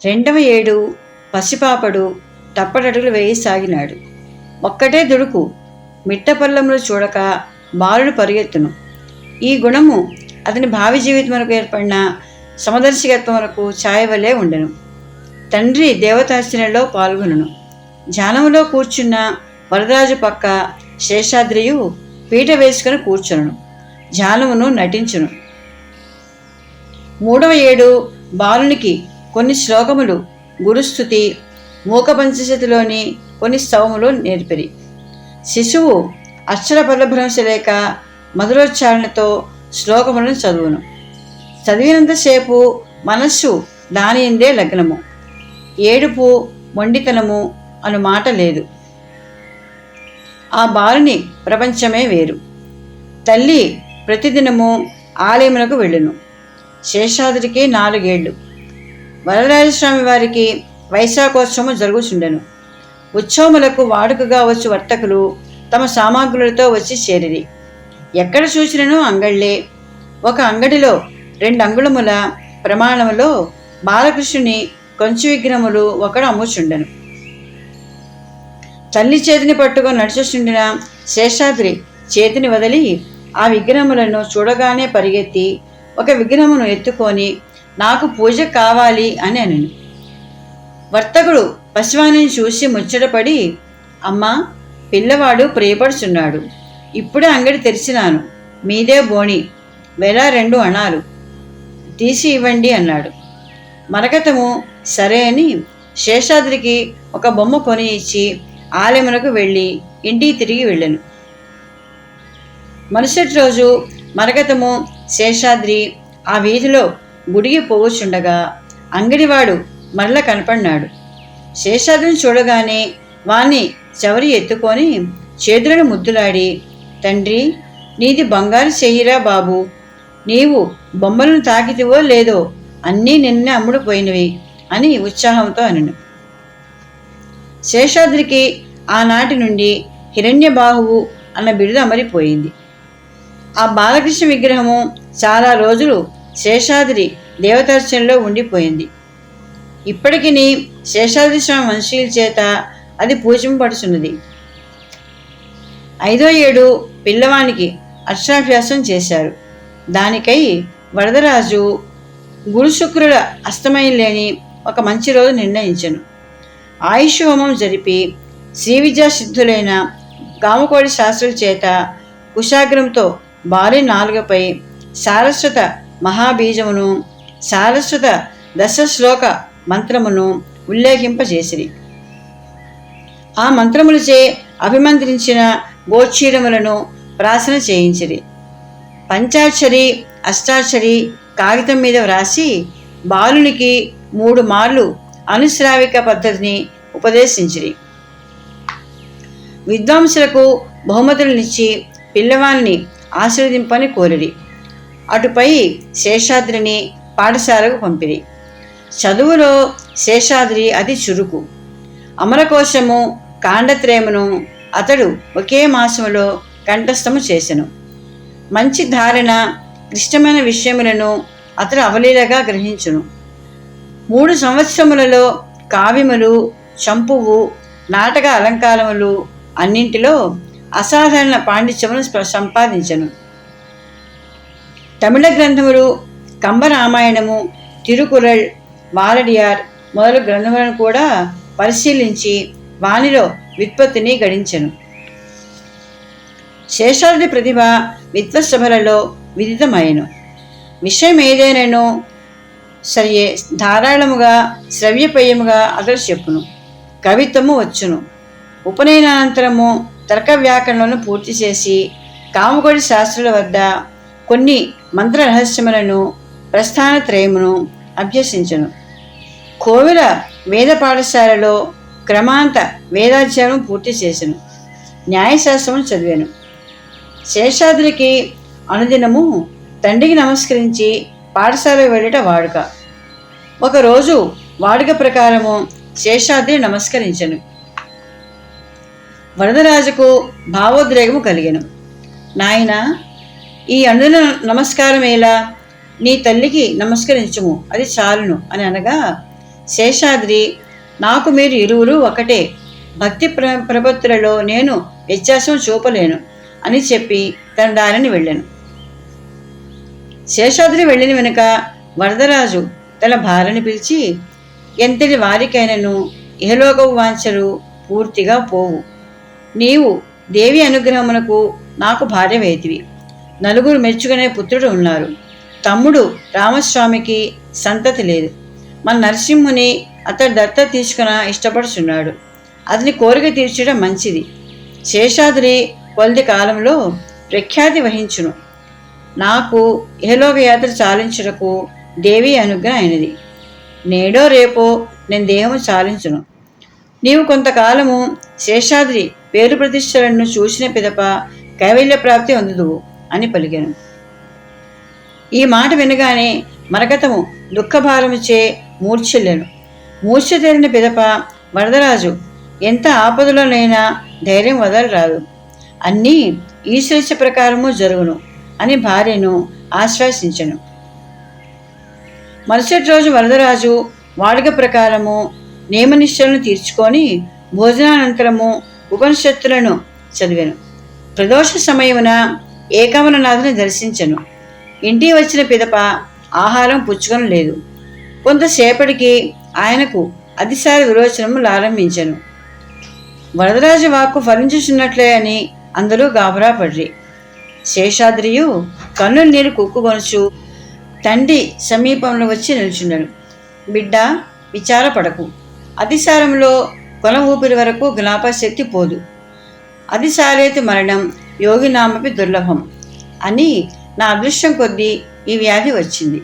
రెండవ ఏడు పసిపాపడు తప్పటడుగులు వేయసాగినాడు. ఒక్కటే దుడుకు మిట్టపల్లములు చూడక బాలుడు పరిగెత్తును. ఈ గుణము అతని భావి జీవితమునకు ఏర్పడిన సమదర్శకత్వమునకు ఛాయవలే ఉండెను. తండ్రి దేవతార్చనలో పాల్గొనను. ధ్యానములో కూర్చున్న వరదరాజు పక్క శేషాద్రియు పీట వేసుకుని కూర్చును. ధ్యానమును నటించును. మూడవ ఏడు బాలునికి కొన్ని శ్లోకములు గురుస్థుతి, మూక పంచశతిలోని కొన్ని స్తవములు నేర్పిరి. శిశువు అక్షర పదభ్రంశ లేక మధురోచ్చారణతో శ్లోకములను చదువును. చదివినంతసేపు మనస్సు దాని ఎందే లగ్నము. ఏడుపు, మొండితనము అను మాట లేదు. ఆ బాలుని ప్రపంచమే వేరు. తల్లి ప్రతిదినము ఆలయమునకు వెళ్ళును. శేషాద్రికి 4 ఏళ్ళు. వరదరాజస్వామి వారికి వైశాఖోత్సవము జరుగుచుండెను. ఉత్సవములకు వాడుకగా వచ్చి వర్తకులు తమ సామాగ్రులతో వచ్చి చేరిరి. ఎక్కడ చూసినను అంగళ్ళే. ఒక అంగడిలో 2 అంగుళముల ప్రమాణములో బాలకృష్ణుని కొంచె విగ్రహములు ఒకడు అమ్ముచుండెను. తల్లి చేతిని పట్టుకొని నడుచుచుండిన శేషాద్రి చేతిని వదిలి ఆ విగ్రహములను చూడగానే పరిగెత్తి ఒక విగ్రహమును ఎత్తుకొని నాకు పూజ కావాలి అని అనెను. వర్తకుడు పసివాణిని చూసి ముచ్చటపడి, అమ్మా, పిల్లవాడు ప్రియపడుచున్నాడు. ఇప్పుడే అంగడి తెరిచినాను. మీదే బోణి, వెల 2 అణాలు తీసి ఇవ్వండి అన్నాడు. మరకతము సరే అని శేషాద్రికి ఒక బొమ్మ కొని ఇచ్చి ఆలయమునకు వెళ్ళి ఇంటికి తిరిగి వెళ్ళాను. మరుసటి రోజు మరకతము శేషాద్రి ఆ వీధిలో గుడికి పోవచ్చుండగా అంగడివాడు మరల కనపడినాడు. శేషాద్రిని చూడగానే వాణ్ణి చవరి ఎత్తుకొని చేతులను ముద్దులాడి, తండ్రి, నీది బంగారు చెయ్యిరా బాబు, నీవు బొమ్మలను తాకితివో లేదో అన్నీ నిన్నే అమ్ముడుపోయినవి అని ఉత్సాహంతో అనెను. శేషాద్రికి ఆనాటి నుండి హిరణ్యబాహువు అన్న బిరుదు అమరిపోయింది. ఆ బాలకృష్ణ విగ్రహము చాలా రోజులు శేషాద్రి దేవతార్చనలో ఉండిపోయింది. ఇప్పటికి శేషాద్రి స్వామి వంశీయుల చేత అది పూజింపబడుచున్నది. 5వ ఏడు పిల్లవానికి అక్షరాభ్యాసం చేశారు. దానికై వరదరాజు గురు శుక్రుల అస్తమయం లేని ఒక మంచి రోజు నిర్ణయించెను. ఆయుష్ హోమం జరిపి శ్రీ విద్యా సిద్ధులైన గామకోడి శాస్త్రుల చేత కుశాగ్రంతో బాలి నాలుగపై సారస్వత మహాబీజమును, సారస్వత దశశ్లోక మంత్రమును ఉల్లేఖింపజేసిరి. ఆ మంత్రములచే అభిమంత్రించిన గోక్షీరములను ప్రాసన చేయించిరి. పంచాక్షరి, అష్టాక్షరి కాగితం మీద వ్రాసి బాలునికి 3 మార్లు అనుశ్రావిక పద్ధతిని ఉపదేశించిరి. విద్వాంసులకు బహుమతులనిచ్చి పిల్లవాన్ని ఆశీర్వదింపని కోరిరి. అటుపై శేషాద్రిని పాఠశాలకు పంపిరి. చదువులో శేషాద్రి అతి చురుకు. అమరకోశము, కాండత్రయమును అతడు ఒకే మాసములో కంఠస్థము చేసెను. మంచి ధారణ, క్లిష్టమైన విషయములను అతడు అవలీలగా గ్రహించును. 3 సంవత్సరములలో కావ్యములు, చంపువు, నాటక అలంకారములు అన్నింటిలో అసాధారణ పాండిత్యమును సంపాదించెను. తమిళ గ్రంథములు, కంబరామాయణము, తిరుకురళ్, వాలడియార్ మొదలు గ్రంథములను కూడా పరిశీలించి వానిలో వ్యుత్పత్తిని గడించెను. శేషాద్రి ప్రతిభ విద్వత్సభలలో విదితమైను. విషయం ఏదైనాను సరియే ధారాళముగా శ్రవ్యపేయముగా అతడు చెప్పును. కవిత్వము వచ్చును. ఉపనయనానంతరము తర్క వ్యాకరణలను పూర్తి చేసి కామకోడి శాస్త్రుల వద్ద కొన్ని మంత్ర రహస్యములను, ప్రస్థానత్రయమును అభ్యసించను. కోవిల వేద పాఠశాలలో క్రమాంత వేదాధ్యాయం పూర్తి చేసెను. న్యాయశాస్త్రమును చదివాను. శేషాద్రికి అనుదినము తండ్రికి నమస్కరించి పాఠశాలకు వెళ్ళట వాడుక. ఒకరోజు వాడుక ప్రకారము శేషాద్రి నమస్కరించెను. వరదరాజుకు భావోద్రేకము కలిగెను. నాయన, ఈ అనుదిన నమస్కారమేలా? నీ తల్లికి నమస్కరించుము, అది చాలును అని అనగా శేషాద్రి, నాకు మీరు ఇరువురు ఒకటే, భక్తి ప్రపత్తులలో నేను వ్యత్యాసం చూపలేను అని చెప్పి తన దారిని వెళ్ళాను. శేషాద్రి వెళ్ళిన వెనుక వరదరాజు తన భార్యను పిలిచి, ఎంతటి వారికైనను ఇహలోక వాంఛలు పూర్తిగా పోవు. నీవు దేవి అనుగ్రహమునకు నాకు భార్య వేతివి. నలుగురు మెచ్చుకునే పుత్రుడు ఉన్నారు. తమ్ముడు రామస్వామికి సంతతి లేదు. మన నరసింహుని అతడు దత్త తీసుకుని ఇష్టపడుచున్నాడు. అతని కోరిక తీర్చడం మంచిది. శేషాద్రి కొద్ది కాలంలో ప్రఖ్యాతి వహించును. నాకు ఇహలోక యాత్ర చాలించుటకు దేవి అనుగ్రహం అయినది. నేడో రేపో నేను దేహము చాలించును. నీవు కొంతకాలము శేషాద్రి పేరు ప్రతిష్టలను చూసిన పిదప కైవల్య ప్రాప్తి అందుదువు అని పలికెను. ఈ మాట వినగానే మరకతము దుఃఖభారముచే మూర్ఛిల్లెను. మూర్ఛ తేరిన పిదప వరదరాజు, ఎంత ఆపదలోనైనా ధైర్యం వదలరాదు, అన్నీ ఈశ్వరిచ్చ ప్రకారము జరుగును అని భార్యను ఆశ్వాసించెను. మరుసటి రోజు వరదరాజు వాడుక ప్రకారము నియమనిష్టలను తీర్చుకొని భోజనానంతరము ఉపనిషత్తులను చదివాను. ప్రదోష సమయమున ఏకామరనాథుని దర్శించను. ఇంటికి వచ్చిన పిదప ఆహారం పుచ్చుకొని లేదు. కొంతసేపటికి ఆయనకు అతిసారి విరోచనము ప్రారంభించెను. వరదరాజు వాక్కు ఫలించుచున్నట్లే అని అందరూ గాబరా పడ్రి. శేషాద్రియు కన్నుల నీరు కుక్కుకొనుచు తండ్రి సమీపంలో వచ్చి నిల్చున్నాడు. బిడ్డ, విచారపడకు. అతిసారంలో కొన ఊపిరి వరకు జ్ఞాపశక్తి పోదు. అతిసారేతి మరణం యోగినామపి దుర్లభం అని నా అదృష్టం కొద్దీ ఈ వ్యాధి వచ్చింది.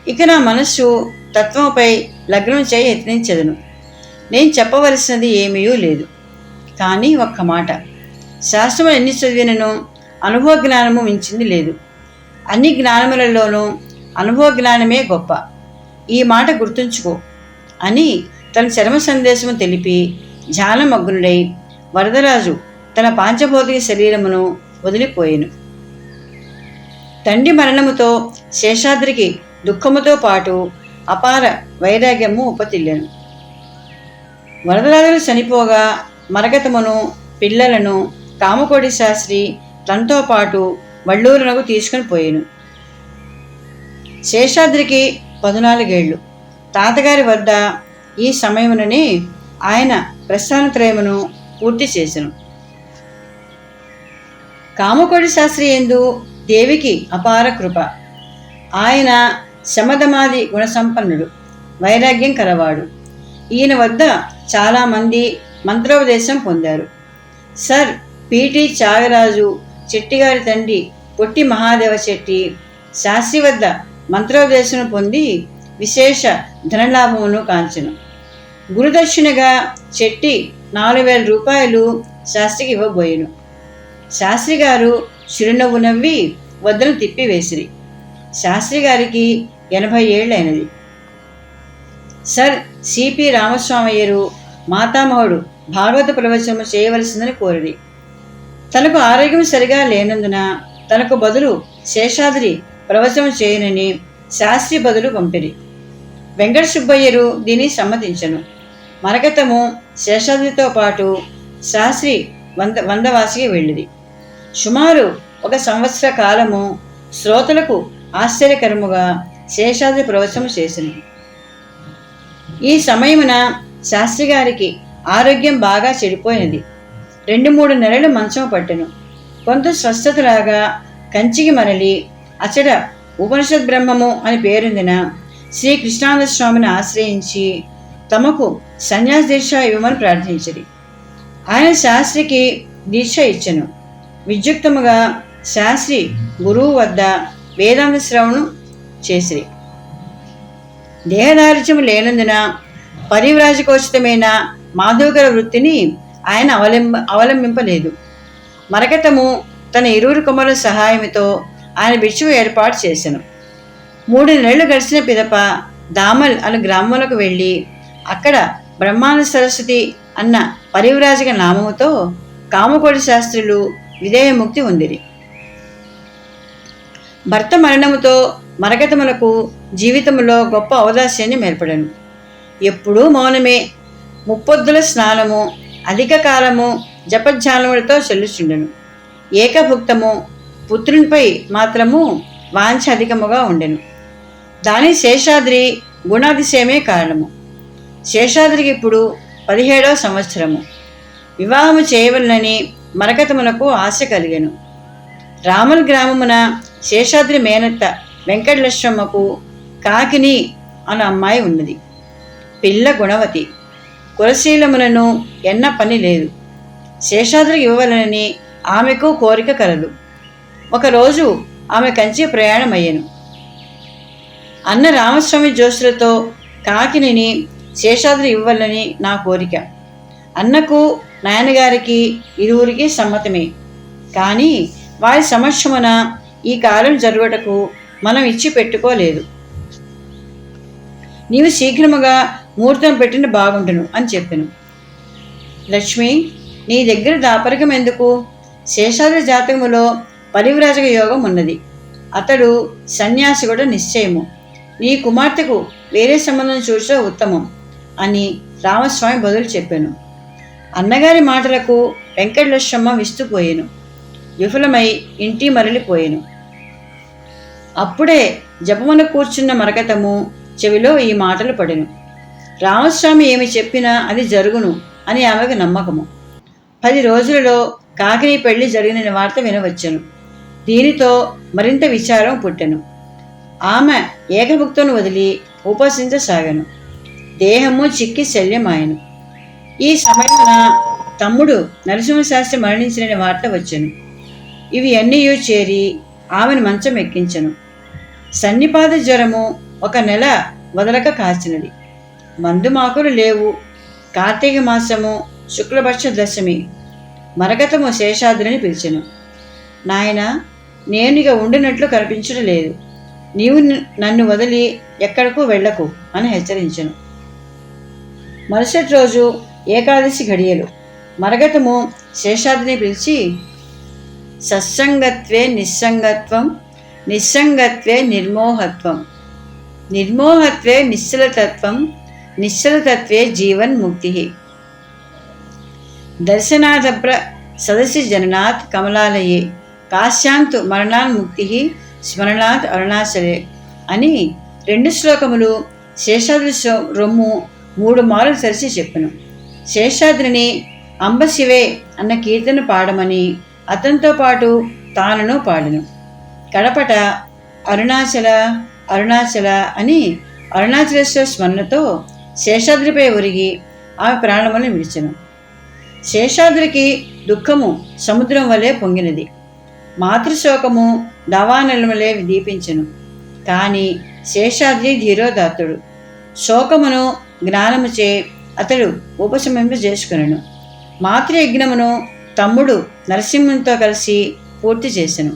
ఇక నా మనస్సు తత్వంపై లగ్నం చేయి యత్నించదును. నేను చెప్పవలసినది ఏమీ లేదు. కానీ ఒక్క మాట, శాస్త్రములు ఎన్ని చదివినను అనుభవ జ్ఞానము మించింది లేదు. అన్ని జ్ఞానములలోనూ అనుభవ జ్ఞానమే గొప్ప. ఈ మాట గుర్తుంచుకో అని తన చర్మ సందేశము తెలిపి ధ్యానమగ్నుడై వరదరాజు తన పాంచభౌతిక శరీరమును వదిలిపోయెను. తండ్రి మరణముతో శేషాద్రికి దుఃఖముతో పాటు అపార వైరాగ్యము ఉపతిల్లెను. వరదరాజులు చనిపోగా మరకతమును పిల్లలను కామకోడి శాస్త్రి తనతో పాటు వళ్ళూరునకు తీసుకుని పోయాను. శేషాద్రికి 14 ఏళ్ళు. తాతగారి వద్ద ఈ సమయముననే ఆయన ప్రస్థానత్రయమును పూర్తి చేసెను. కామకోడి శాస్త్రి యందు దేవికి అపార కృప. ఆయన శమధమాది గుణసంపన్నుడు, వైరాగ్యం కలవాడు. ఈయన వద్ద చాలామంది మంత్రోపదేశం పొందారు. సర్ పిటి త్యాగరాజు చెట్టిగారి తండ్రి పొట్టి మహాదేవ చెట్టి శాస్త్రి వద్ద మంత్రోపదేశం పొంది విశేష ధనలాభమును కాంచెను. గురుదక్షిణగా చెట్టి 4,000 రూపాయలు శాస్త్రికి ఇవ్వబోయెను. శాస్త్రి గారు చిరునవ్వు నవ్వి వద్దను తిప్పివేసిరి. శాస్త్రి గారికి 80 ఏళ్ళైనది. సర్ సిపి రామస్వామయ్యరు మాతామహుడు భాగవత ప్రవచనము చేయవలసిందని కోరిరి. తనకు ఆరోగ్యం సరిగా లేనందున తనకు బదులు శేషాద్రి ప్రవచనం చేయనని శాస్త్రి బదులు పంపిరి. వెంకట సుబ్బయ్యరు దీన్ని సమ్మతించను. మరకతము శేషాద్రితో పాటు శాస్త్రి వందవాసికి వెళ్ళింది. సుమారు 1 సంవత్సర కాలము శ్రోతలకు ఆశ్చర్యకరముగా శేషాద్రి ప్రవచనం చేసింది. ఈ సమయమున శాస్త్రి గారికి ఆరోగ్యం బాగా చెడిపోయినది. 2-3 నెలలు మంచం పట్టెను. కొంత స్వస్థతలాగా కంచికి మరలి అచట ఉపనిషద్ బ్రహ్మము అని పేరొందిన శ్రీకృష్ణానంద స్వామిని ఆశ్రయించి తమకు సన్యాస దీక్ష ఇవ్వమని ప్రార్థించింది. ఆయన శాస్త్రికి దీక్ష ఇచ్చెను. విద్యుక్తముగా శాస్త్రి గురువు వద్ద వేదాంత శ్రవణం చేసిరి. దేహదారిత్యము లేనందున పరివ్రాజకోచితమైన మాధవకర వృత్తిని ఆయన అవలంబింపలేదు. మరకతము తన 20 కుమారుల సహాయంతో ఆయన భిక్షువు ఏర్పాటు చేసెను. 3 నెలలు గడిచిన పిదప దామల్ అను గ్రామములకు వెళ్ళి అక్కడ బ్రహ్మానంద సరస్వతి అన్న పరివ్రాజక నామముతో కామకోడి శాస్త్రులు విధేయముక్తి ఉందిరి. భర్త మరణముతో మరకతములకు జీవితములో గొప్ప ఔదాస్యాన్ని ఏర్పడను. ఎప్పుడూ మౌనమే. ముప్పొద్దుల స్నానము, అధిక కాలము జపధ్యానములతో చెల్లుచుండెను. ఏకభుక్తము, పుత్రునిపై మాత్రము వాంఛ అధికముగా ఉండెను. దాని శేషాద్రి గుణాతిశయమే కారణము. శేషాద్రికి ఇప్పుడు 17వ సంవత్సరము. వివాహము చేయవలనని మరకతమునకు ఆశ కలిగెను. రాముల గ్రామమున శేషాద్రి మేనత్త వెంకటలక్ష్మమ్మకు కాకిని అను అమ్మాయి ఉన్నది. పిల్ల గుణవతి, కులశీలములను ఎన్న పని లేదు. శేషాద్రికి ఇవ్వవలనని ఆమెకు కోరిక కలదు. ఒకరోజు ఆమె కంచి ప్రయాణమయ్యెను. అన్న రామస్వామి జోసులతో కాకినిని శేషాద్రి ఇవ్వాలని నా కోరిక. అన్నకు నాయనగారికి ఇరువురికి సమ్మతమే. కానీ వారి సమక్షమున ఈ కాలం జరుగుటకు మనం ఇచ్చి పెట్టుకోలేదు. నీవు శీఘ్రముగా ముహూర్తం పెట్టిన బాగుండును అని చెప్పాను. లక్ష్మి, నీ దగ్గర దాపరికం ఎందుకు? శేషాద్రి జాతకములో పరివ్రాజక యోగం ఉన్నది. అతడు సన్యాసి కూడా నిశ్చయము. నీ కుమార్తెకు వేరే సంబంధం చూసే ఉత్తమం అని రామస్వామి బదులు చెప్పాను. అన్నగారి మాటలకు వెంకటలక్ష్మమ్మ విస్తుపోయాను. విఫలమై ఇంటి మరలిపోయాను. అప్పుడే జపమున కూర్చున్న మరకతము చెవిలో ఈ మాటలు పడెను. రామస్వామి ఏమి చెప్పినా అది జరుగును అని ఆమెకు నమ్మకము. 10 రోజులలో కాకిని పెళ్లి జరిగిన వార్త వినవచ్చెను. దీనితో మరింత విచారం పుట్టెను. ఆమె ఏకభుక్తను వదిలి ఉపసించసాగను. దేహము చిక్కి శల్యమాయను. ఈ సమయమున తమ్ముడు నరసింహశాస్త్రి మరణించిన వార్త వచ్చెను. ఇవి అన్నీ చేరి ఆమెను మంచం ఎక్కించెను. సన్నిపాత జ్వరము 1 నెల వదలక కాచినది. మందుమాకులు లేవు. కార్తీక మాసము శుక్లపక్ష దశమి. మరకతము శేషాద్రిని పిలిచెను. నాయన, నేను ఇక ఉండినట్లు కనిపించడం లేదు. నీవు నన్ను వదిలి ఎక్కడకు వెళ్ళకు అని హెచ్చరించెను. మరుసటి రోజు ఏకాదశి ఘడియలు. మరగతము శేషాద్రిని పిలిచి, సత్సంగత్వే నిస్సంగత్వం, నిస్సంగత్వే నిర్మోహత్వం, నిర్మోహత్వే నిశ్చలతత్వం, నిశ్చలతత్వే జీవన్ముక్తి. దర్శనాదప్ర సదసి జననాత్ కమలాలయే, కాశ్యాంతు మరణాన్ముక్తి స్మరణాత్ అరుణాచలే అని 2 శ్లోకములు శేషాద్రి రొమ్ము 3 మార్లు తెరిచి చెప్పెను. శేషాద్రిని అంబశివే అన్న కీర్తన పాడమని అతనితో పాటు తానును పాడెను. కడపట అరుణాచల అరుణాచల అని అరుణాచలేశ్వర స్మరణతో శేషాద్రిపై ఒరిగి ఆమె ప్రాణములను విడిచెను. శేషాద్రికి దుఃఖము సముద్రం వలె పొంగినది. మాతృశోకము దవానలములే దీపించెను. కానీ శేషాద్రి ధీరోదాత్తుడు. శోకమును జ్ఞానముచే అతడు ఉపశమింపజేసుకొనెను. మాతృయజ్ఞమును తమ్ముడు నరసింహునితో కలిసి పూర్తి చేసెను.